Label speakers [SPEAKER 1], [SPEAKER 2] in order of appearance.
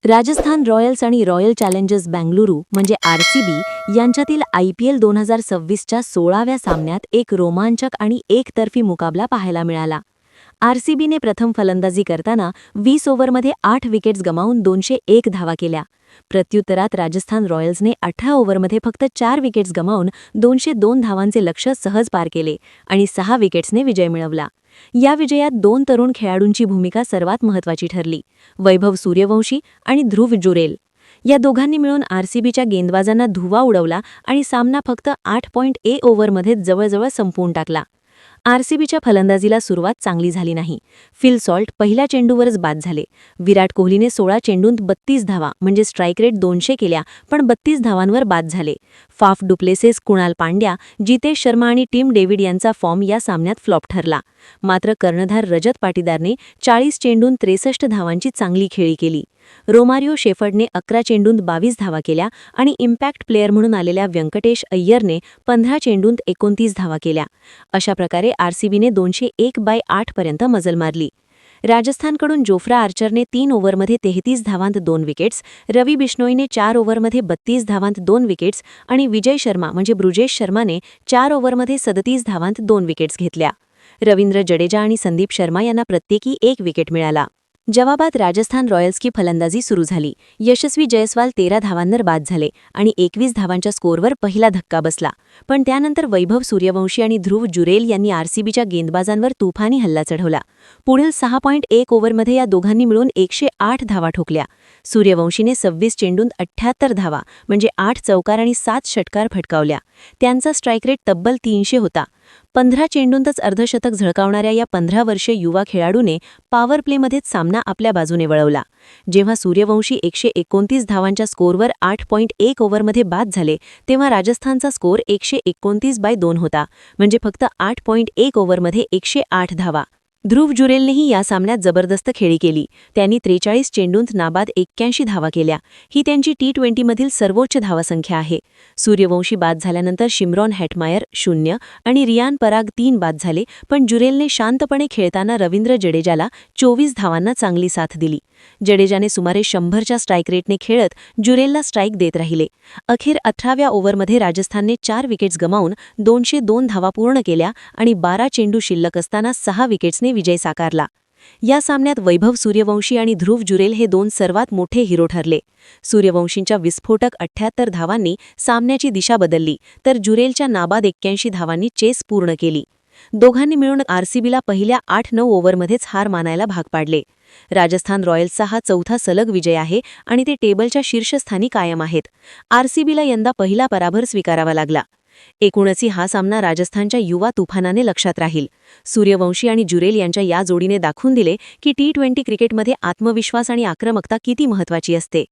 [SPEAKER 1] Rajasthan Royals आणि royal challengers Bengaluru म्हणजे RCB यांच्यातील IPL 2026च्या 16व्या सामन्यात एक रोमांचक आणि एकतर्फी मुकाबला पाहायला मिळाला. आरसीबीने प्रथम फलंदाजी करताना 20 ओव्हरमध्ये 8 विकेट्स गमावून 201 धावा केल्या. प्रत्युत्तरात राजस्थान रॉयल्सने 18 ओव्हरमध्ये फक्त 4 विकेट्स गमावून 202 धावांचे लक्ष्य सहज पार केले आणि 6 विकेट्सने विजय मिळवला. या विजयात 2 तरुण खेळाडूंची भूमिका सर्वात महत्त्वाची ठरली, वैभव सूर्यवंशी आणि ध्रुव जुरेल. या दोघांनी मिळून आरसीबीच्या गेंदबाजांना धुव्वा उडवला आणि सामना फक्त 8.1 ओव्हरमध्ये जवळजवळ संपवून टाकला. आरसीबीच्या फलंदाजीला सुरुवात चांगली झाली नाही. फिल सॉल्ट पहिल्या चेंडूवरच बाद झाले. विराट कोहलीने 16 चेंडूंत 32 धावा म्हणजे स्ट्राईक रेट 200 केल्या, पण 32 धावांवर बाद झाले. फाफ डुप्लेसिस, कुणाल पांड्या, जितेश शर्मा आणि टीम डेव्हिड यांचा फॉर्म या सामन्यात फ्लॉप ठरला. मात्र कर्णधार रजत पाटीदारने 40 चेंडूंत 63 धावांची चांगली खेळी केली. रोमारियो शेफर्डने 11 चेंडूंत 22 धावा केल्या आणि इम्पॅक्ट प्लेअर म्हणून आलेल्या व्यंकटेश अय्यरने 15 चेंडूंत 29 धावा केल्या. अशा प्रकारे आरसीबीने 201/8 पर्यंत मजल मारली. राजस्थानकडून जोफ्रा आर्चरने 3 ओव्हरमध्ये 33 धावांत 2 विकेट्स, रवी बिश्नोईने 4 ओव्हरमध्ये 32 धावांत 2 विकेट्स आणि विजय शर्मा म्हणजे ब्रुजेश शर्माने 4 ओव्हरमध्ये 37 धावांत 2 विकेट्स घेतल्या. रवींद्र जडेजा आणि संदीप शर्मा यांना प्रत्येकी 1 विकेट मिळाला. जवाबात राजस्थान रॉयल्सची फलंदाजी सुरू झाली. यशस्वी जयस्वाल 13 धावांवर बाद झाले आणि 21 धावांच्या स्कोअरवर पहिला धक्का बसला. पण त्यानंतर वैभव सूर्यवंशी आणि ध्रुव जुरेल यांनी आरसीबीच्या गेंदबाजांवर तुफानी हल्ला चढवला. पुढील 6.1 ओव्हरमध्ये या दोघांनी मिळून 108 धावा ठोकल्या. सूर्यवंशीने 26 चेंडूंत 78 धावा म्हणजे 8 चौकार आणि 7 षटकार फटकावल्या. त्यांचा स्ट्राईक रेट तब्बल 300 होता. 15 चेंडूंतच अर्धशतक झळकावणाऱ्या या 15 वर्षीय युवा खेळाडूने पॉवर प्लेमध्येच सामना आपल्या बाजूने वळवला. जेव्हा सूर्यवंशी 129 धावांच्या स्कोअरवर 8.1 ओव्हरमध्ये बाद झाले, तेव्हा राजस्थानचा स्कोअर 129/2 होता, म्हणजे फक्त 8.1 ओव्हरमध्ये 108 धावा. ध्रुव जुरेलनेही या सामन्यात जबरदस्त खेळी केली. त्यांनी 43 चेंडूंत नाबाद 81 धावा केल्या. ही त्यांची T20मधील सर्वोच्च धावासंख्या आहे. सूर्यवंशी बाद झाल्यानंतर शिमरॉन हॅटमायर 0 आणि रियान पराग 3 बाद झाले, पण जुरेलने शांतपणे खेळताना रवींद्र जडेजाला 24 धावांना चांगली साथ दिली. जडेजाने सुमारे 100च्या स्ट्राईक रेटने खेळत जुरेलला स्ट्राईक देत राहिले. अखेर 18व्या ओव्हरमध्ये राजस्थानने 4 विकेट्स गमावून 202 धावा पूर्ण केल्या आणि 12 चेंडू शिल्लक असताना 6 विकेट्सने विजय साकारला. या सामन्यात वैभव सूर्यवंशी आणि ध्रुव जुरेल हे 2 सर्वात मोठे हिरो ठरले. सूर्यवंशींच्या विस्फोटक 78 धावांनी सामन्याची दिशा बदलली, तर जुरेलच्या नाबाद 81 धावांनी चेस पूर्ण केली. दोघांनी मिळून आरसीबीला पहिल्या 8-9 ओव्हरमध्येच हार मानायला भाग पाडले. राजस्थान रॉयल्सचा हा चौथा सलग विजय आहे आणि ते टेबलच्या शीर्षस्थानी कायम आहेत. आरसीबीला यंदा पहिला पराभव स्वीकारावा लागला. एकूणच हा सामना राजस्थानच्या युवा तुफानाने लक्षात राहील. सूर्यवंशी आणि जुरेल यांच्या या जोडीने दाखवून दिले की T20 क्रिकेटमध्ये आत्मविश्वास आणि आक्रमकता किती महत्त्वाची असते.